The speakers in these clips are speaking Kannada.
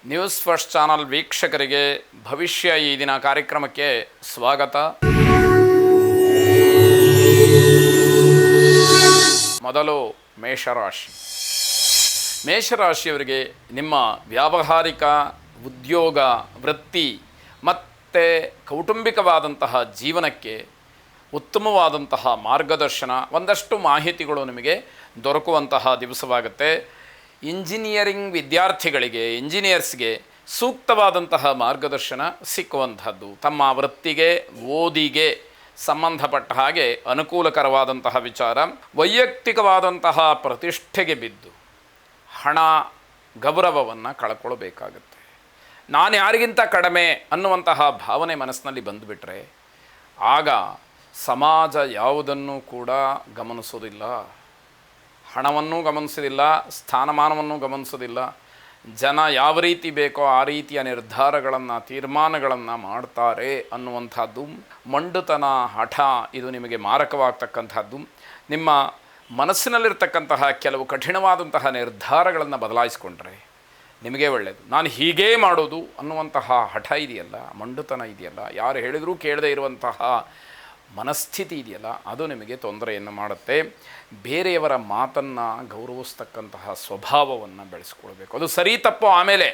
ನ್ಯೂಸ್ ಫಸ್ಟ್ ಚಾನಲ್ ವೀಕ್ಷಕರಿಗೆ ಭವಿಷ್ಯ ಈ ದಿನ ಕಾರ್ಯಕ್ರಮಕ್ಕೆ ಸ್ವಾಗತ. ಮೊದಲು ಮೇಷರಾಶಿ. ಮೇಷರಾಶಿಯವರಿಗೆ ನಿಮ್ಮ ವ್ಯಾವಹಾರಿಕ, ಉದ್ಯೋಗ, ವೃತ್ತಿ ಮತ್ತು ಕೌಟುಂಬಿಕವಾದಂತಹ ಜೀವನಕ್ಕೆ ಉತ್ತಮವಾದಂತಹ ಮಾರ್ಗದರ್ಶನ, ಒಂದಷ್ಟು ಮಾಹಿತಿಗಳು ನಿಮಗೆ ದೊರಕುವಂತಹ ದಿವಸವಾಗುತ್ತೆ. ಇಂಜಿನಿಯರಿಂಗ್ ವಿದ್ಯಾರ್ಥಿಗಳಿಗೆ, ಇಂಜಿನಿಯರ್ಸ್ಗೆ ಸೂಕ್ತವಾದಂತಹ ಮಾರ್ಗದರ್ಶನ ಸಿಕ್ಕುವಂಥದ್ದು. ತಮ್ಮ ವೃತ್ತಿಗೆ, ಓದಿಗೆ ಸಂಬಂಧಪಟ್ಟ ಹಾಗೆ ಅನುಕೂಲಕರವಾದಂತಹ ವಿಚಾರ. ವೈಯಕ್ತಿಕವಾದಂತಹ ಪ್ರತಿಷ್ಠೆಗೆ ಬಿದ್ದು ಹಣ, ಗೌರವವನ್ನು ಕಳ್ಕೊಳ್ಬೇಕಾಗತ್ತೆ. ನಾನು ಯಾರಿಗಿಂತ ಕಡಿಮೆ ಅನ್ನುವಂತಹ ಭಾವನೆ ಮನಸ್ಸಿನಲ್ಲಿ ಬಂದುಬಿಟ್ರೆ ಆಗ ಸಮಾಜ ಯಾವುದನ್ನು ಕೂಡ ಗಮನಿಸೋದಿಲ್ಲ. ಹಣವನ್ನು ಗಮನಿಸೋದಿಲ್ಲ, ಸ್ಥಾನಮಾನವನ್ನು ಗಮನಿಸೋದಿಲ್ಲ. ಜನ ಯಾವ ರೀತಿ ಬೇಕೋ ಆ ರೀತಿಯ ನಿರ್ಧಾರಗಳನ್ನು, ತೀರ್ಮಾನಗಳನ್ನು ಮಾಡ್ತಾರೆ ಅನ್ನುವಂಥದ್ದು ಮೊಂಡುತನ, ಹಠ ಇದು ನಿಮಗೆ ಮಾರಕವಾಗ್ತಕ್ಕಂಥದ್ದು. ನಿಮ್ಮ ಮನಸ್ಸಿನಲ್ಲಿರ್ತಕ್ಕಂತಹ ಕೆಲವು ಕಠಿಣವಾದಂತಹ ನಿರ್ಧಾರಗಳನ್ನು ಬದಲಾಯಿಸಿಕೊಂಡ್ರೆ ನಿಮಗೆ ಒಳ್ಳೆಯದು. ನಾನು ಹೀಗೇ ಮಾಡೋದು ಅನ್ನುವಂತಹ ಹಠ ಇದೆಯಲ್ಲ, ಮೊಂಡುತನ ಇದೆಯಲ್ಲ, ಯಾರು ಹೇಳಿದರೂ ಕೇಳದೇ ಇರುವಂತಹ ಮನಸ್ಥಿತಿ ಇದೆಯಲ್ಲ, ಅದು ನಿಮಗೆ ತೊಂದರೆಯನ್ನು ಮಾಡುತ್ತೆ. ಬೇರೆಯವರ ಮಾತನ್ನು ಗೌರವಿಸ್ತಕ್ಕಂತಹ ಸ್ವಭಾವವನ್ನು ಬೆಳೆಸ್ಕೊಳ್ಬೇಕು. ಅದು ಸರಿ ತಪ್ಪು ಆಮೇಲೆ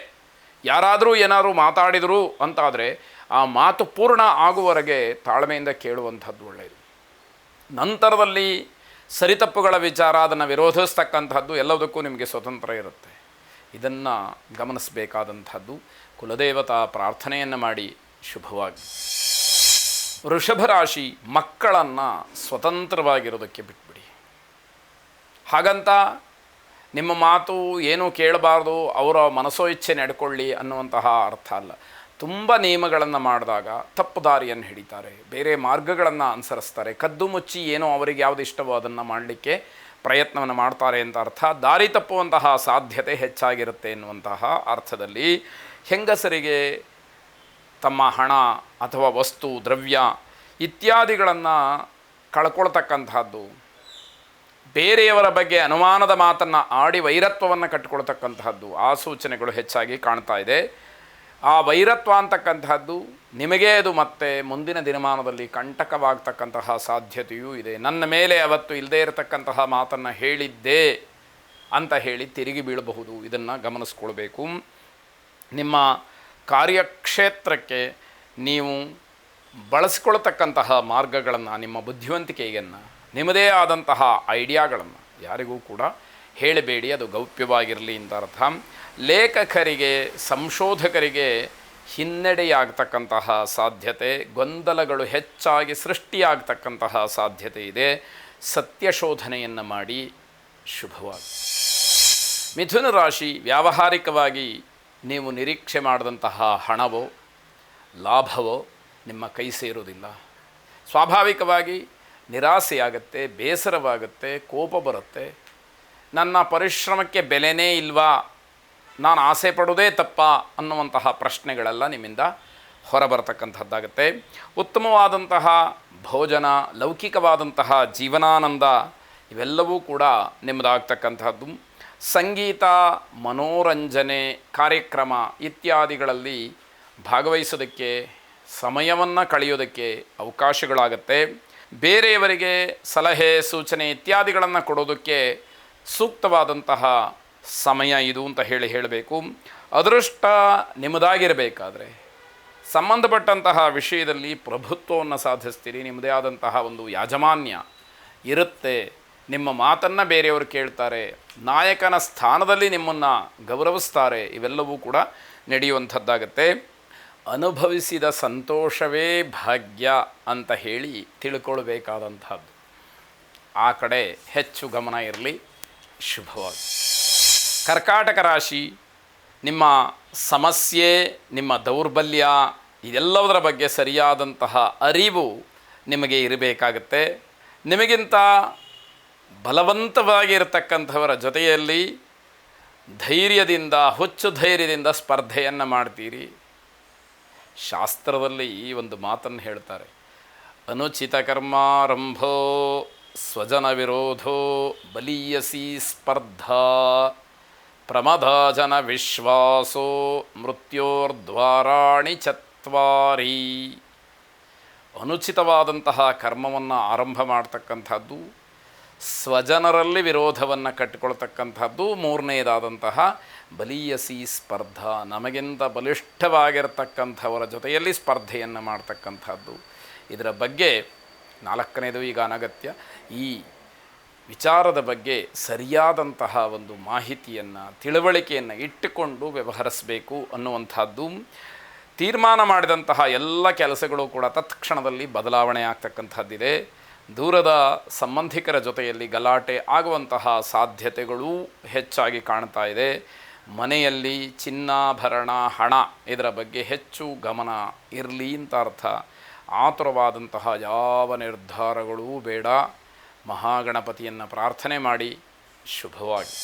ಯಾರಾದರೂ ಏನಾದರೂ ಮಾತಾಡಿದರು ಅಂತಾದರೆ ಆ ಮಾತು ಪೂರ್ಣ ಆಗುವವರೆಗೆ ತಾಳ್ಮೆಯಿಂದ ಕೇಳುವಂಥದ್ದು ಒಳ್ಳೆಯದು. ನಂತರದಲ್ಲಿ ಸರಿತಪ್ಪುಗಳ ವಿಚಾರ, ಅದನ್ನು ವಿರೋಧಿಸ್ತಕ್ಕಂಥದ್ದು ಎಲ್ಲದಕ್ಕೂ ನಿಮಗೆ ಸ್ವತಂತ್ರ ಇರುತ್ತೆ. ಇದನ್ನು ಗಮನಿಸಬೇಕಾದಂಥದ್ದು. ಕುಲದೇವತಾ ಪ್ರಾರ್ಥನೆಯನ್ನು ಮಾಡಿ ಶುಭವಾಗಿ. ವೃಷಭ ರಾಶಿ. ಮಕ್ಕಳನ್ನು ಸ್ವತಂತ್ರವಾಗಿರೋದಕ್ಕೆ ಬಿಟ್ಬಿಡಿ. ಹಾಗಂತ ನಿಮ್ಮ ಮಾತು ಏನೂ ಕೇಳಬಾರ್ದು, ಅವರ ಮನಸೋ ಇಚ್ಛೆ ನಡ್ಕೊಳ್ಳಿ ಅನ್ನುವಂತಹ ಅರ್ಥ ಅಲ್ಲ. ತುಂಬ ನಿಯಮಗಳನ್ನು ಮಾಡಿದಾಗ ತಪ್ಪು ದಾರಿಯನ್ನು ಹಿಡಿತಾರೆ, ಬೇರೆ ಮಾರ್ಗಗಳನ್ನು ಅನುಸರಿಸ್ತಾರೆ, ಕದ್ದು ಮುಚ್ಚಿ ಏನೋ ಅವರಿಗೆ ಯಾವುದು ಇಷ್ಟವೋ ಅದನ್ನು ಮಾಡಲಿಕ್ಕೆ ಪ್ರಯತ್ನವನ್ನು ಮಾಡ್ತಾರೆ ಅಂತ ಅರ್ಥ. ದಾರಿ ತಪ್ಪುವಂತಹ ಸಾಧ್ಯತೆ ಹೆಚ್ಚಾಗಿರುತ್ತೆ ಎನ್ನುವಂತಹ ಅರ್ಥದಲ್ಲಿ ಹೆಂಗಸರಿಗೆ ತಮ್ಮ ಹಣ ಅಥವಾ ವಸ್ತು, ದ್ರವ್ಯ ಇತ್ಯಾದಿಗಳನ್ನು ಕಳ್ಕೊಳ್ತಕ್ಕಂಥದ್ದು, ಬೇರೆಯವರ ಬಗ್ಗೆ ಅನುಮಾನದ ಮಾತನ್ನು ಆಡಿ ವೈರತ್ವವನ್ನು ಕಟ್ಟಿಕೊಳ್ತಕ್ಕಂತಹದ್ದು, ಆ ಸೂಚನೆಗಳು ಹೆಚ್ಚಾಗಿ ಕಾಣ್ತಾ ಇದೆ. ಆ ವೈರತ್ವ ಅಂತಕ್ಕಂತಹದ್ದು ನಿಮಗೇ ಅದು ಮತ್ತೆ ಮುಂದಿನ ದಿನಮಾನದಲ್ಲಿ ಕಂಟಕವಾಗ್ತಕ್ಕಂತಹ ಸಾಧ್ಯತೆಯೂ ಇದೆ. ನನ್ನ ಮೇಲೆ ಅವತ್ತು ಇಲ್ಲದೇ ಇರತಕ್ಕಂತಹ ಮಾತನ್ನು ಹೇಳಿದ್ದೆ ಅಂತ ಹೇಳಿ ತಿರುಗಿ ಬೀಳಬಹುದು. ಇದನ್ನು ಗಮನಿಸ್ಕೊಳ್ಬೇಕು. ನಿಮ್ಮ ಕಾರ್ಯಕ್ಷೇತ್ರಕ್ಕೆ ನೀವು ಬಳಸಿಕೊಳ್ತಕ್ಕಂತಹ ಮಾರ್ಗಗಳನ್ನು, ನಿಮ್ಮ ಬುದ್ಧಿವಂತಿಕೆಯನ್ನು, ನಿಮ್ಮದೇ ಆದಂತಹ ಐಡಿಯಾಗಳನ್ನು ಯಾರಿಗೂ ಕೂಡ ಹೇಳಬೇಡಿ, ಅದು ಗೌಪ್ಯವಾಗಿರಲಿ ಅಂತ ಅರ್ಥ. ಲೇಖಕರಿಗೆ, ಸಂಶೋಧಕರಿಗೆ ಹಿನ್ನಡೆಯಾಗ್ತಕ್ಕಂತಹ ಸಾಧ್ಯತೆ, ಗೊಂದಲಗಳು ಹೆಚ್ಚಾಗಿ ಸೃಷ್ಟಿಯಾಗ್ತಕ್ಕಂತಹ ಸಾಧ್ಯತೆ ಇದೆ. ಸತ್ಯಶೋಧನೆಯನ್ನು ಮಾಡಿ ಶುಭವಾಗಿ. ಮಿಥುನ ರಾಶಿ. ವ್ಯಾವಹಾರಿಕವಾಗಿ ನೀವು ನಿರೀಕ್ಷೆ ಮಾಡಿದಂತಹ ಹಣವೋ ಲಾಭವೋ ನಿಮ್ಮ ಕೈ ಸೇರೋದಿಲ್ಲ. ಸ್ವಾಭಾವಿಕವಾಗಿ ನಿರಾಸೆಯಾಗುತ್ತೆ, ಬೇಸರವಾಗುತ್ತೆ, ಕೋಪ ಬರುತ್ತೆ. ನನ್ನ ಪರಿಶ್ರಮಕ್ಕೆ ಬೆಲೆನೇ ಇಲ್ವಾ, ನಾನು ಆಸೆ ಪಡೋದೇ ತಪ್ಪಾ ಅನ್ನುವಂತಹ ಪ್ರಶ್ನೆಗಳೆಲ್ಲ ನಿಮ್ಮಿಂದ ಹೊರಬರತಕ್ಕಂಥದ್ದಾಗುತ್ತೆ. ಉತ್ತಮವಾದಂತಹ ಭೋಜನ, ಲೌಕಿಕವಾದಂತಹ ಜೀವನಾನಂದ ಇವೆಲ್ಲವೂ ಕೂಡ ನಿಮ್ಮದಾಗ್ತಕ್ಕಂಥದ್ದು. ಸಂಗೀತ, ಮನೋರಂಜನೆ ಕಾರ್ಯಕ್ರಮ ಇತ್ಯಾದಿಗಳಲ್ಲಿ ಭಾಗವಹಿಸೋದಕ್ಕೆ, ಸಮಯವನ್ನು ಕಳೆಯೋದಕ್ಕೆ ಅವಕಾಶಗಳಾಗತ್ತೆ. ಬೇರೆಯವರಿಗೆ ಸಲಹೆ, ಸೂಚನೆ ಇತ್ಯಾದಿಗಳನ್ನು ಕೊಡೋದಕ್ಕೆ ಸೂಕ್ತವಾದಂತಹ ಸಮಯ ಇದು ಅಂತ ಹೇಳಬೇಕು. ಅದೃಷ್ಟ ನಿಮ್ಮದಾಗಿರಬೇಕಾದ್ರೆ ಸಂಬಂಧಪಟ್ಟಂತಹ ವಿಷಯದಲ್ಲಿ ಪ್ರಭುತ್ವವನ್ನು ಸಾಧಿಸ್ತೀರಿ. ನಿಮ್ಮದೇ ಆದಂತಹ ಒಂದು ಯಾಜಮಾನ್ಯ ಇರುತ್ತೆ. ನಿಮ್ಮ ಮಾತನ್ನು ಬೇರೆಯವರು ಕೇಳ್ತಾರೆ, ನಾಯಕನ ಸ್ಥಾನದಲ್ಲಿ ನಿಮ್ಮನ್ನು ಗೌರವಿಸ್ತಾರೆ. ಇವೆಲ್ಲವೂ ಕೂಡ ನಡೆಯುವಂಥದ್ದಾಗತ್ತೆ. ಅನುಭವಿಸಿದ ಸಂತೋಷವೇ ಭಾಗ್ಯ ಅಂತ ಹೇಳಿ ತಿಳ್ಕೊಳ್ಬೇಕಾದಂಥದ್ದು. ಆ ಕಡೆ ಹೆಚ್ಚು ಗಮನ ಇರಲಿ. ಶುಭವಾಗಿ. ಕರ್ಕಾಟಕ ರಾಶಿ. ನಿಮ್ಮ ಸಮಸ್ಯೆ, ನಿಮ್ಮ ದೌರ್ಬಲ್ಯ ಇದೆಲ್ಲದರ ಬಗ್ಗೆ ಸರಿಯಾದಂತಹ ಅರಿವು ನಿಮಗೆ ಇರಬೇಕಾಗತ್ತೆ. ನಿಮಗಿಂತ ಬಲವಂತವಾಗಿರತಕ್ಕಂಥವರ ಜೊತೆಯಲ್ಲಿ ಧೈರ್ಯದಿಂದ, ಹುಚ್ಚು ಧೈರ್ಯದಿಂದ ಸ್ಪರ್ಧೆಯನ್ನು ಮಾಡ್ತೀರಿ. ಶಾಸ್ತ್ರದಲ್ಲಿ ಈ ಒಂದು ಮಾತನ್ನು ಹೇಳ್ತಾರೆ, ಅನುಚಿತ ಕರ್ಮಾರಂಭೋ ಸ್ವಜನ ವಿರೋಧೋ ಬಲೀಯಸಿ ಸ್ಪರ್ಧಾ ಪ್ರಮದಾಜನ ವಿಶ್ವಾಸೋ ಮೃತ್ಯೋರ್ದ್ವಾರಾಣಿ ಚತ್ವಾರಿ. ಅನುಚಿತವಾದಂತಹ ಕರ್ಮವನ್ನು ಆರಂಭ ಮಾಡ್ತಕ್ಕಂಥದ್ದು, ಸ್ವಜನರಲ್ಲಿ ವಿರೋಧವನ್ನು ಕಟ್ಟಿಕೊಳ್ತಕ್ಕಂಥದ್ದು, ಮೂರನೇದಾದಂತಹ ಬಲೀಯಸಿ ಸ್ಪರ್ಧಾ, ನಮಗಿಂತ ಬಲಿಷ್ಠವಾಗಿರತಕ್ಕಂಥವರ ಜೊತೆಯಲ್ಲಿ ಸ್ಪರ್ಧೆಯನ್ನು ಮಾಡ್ತಕ್ಕಂಥದ್ದು. ಇದರ ಬಗ್ಗೆ ನಾಲ್ಕನೇದು ಈಗ ಅನಗತ್ಯ. ಈ ವಿಚಾರದ ಬಗ್ಗೆ ಸರಿಯಾದಂತಹ ಒಂದು ಮಾಹಿತಿಯನ್ನು, ತಿಳುವಳಿಕೆಯನ್ನು ಇಟ್ಟುಕೊಂಡು ವ್ಯವಹರಿಸಬೇಕು ಅನ್ನುವಂಥದ್ದು. ತೀರ್ಮಾನ ಮಾಡಿದಂತಹ ಎಲ್ಲ ಕೆಲಸಗಳು ಕೂಡ ತತ್ಕ್ಷಣದಲ್ಲಿ ಬದಲಾವಣೆ ಆಗ್ತಕ್ಕಂಥದ್ದಿದೆ. ದೂರದ ಸಂಬಂಧಿಕರ ಜೊತೆಯಲ್ಲಿ ಗಲಾಟೆ ಆಗುವಂತಹ ಸಾಧ್ಯತೆಗಳೂ ಹೆಚ್ಚಾಗಿ ಕಾಣ್ತಾ ಇದೆ. ಮನೆಯಲ್ಲಿ ಚಿನ್ನಾಭರಣ, ಹಣ ಇದರ ಬಗ್ಗೆ ಹೆಚ್ಚು ಗಮನ ಇರಲಿ ಅಂತ ಅರ್ಥ. ಆತುರವಾದಂತಹ ಯಾವ ನಿರ್ಧಾರಗಳೂ ಬೇಡ. ಮಹಾಗಣಪತಿಯನ್ನು ಪ್ರಾರ್ಥನೆ ಮಾಡಿ. ಶುಭವಾಗಿ.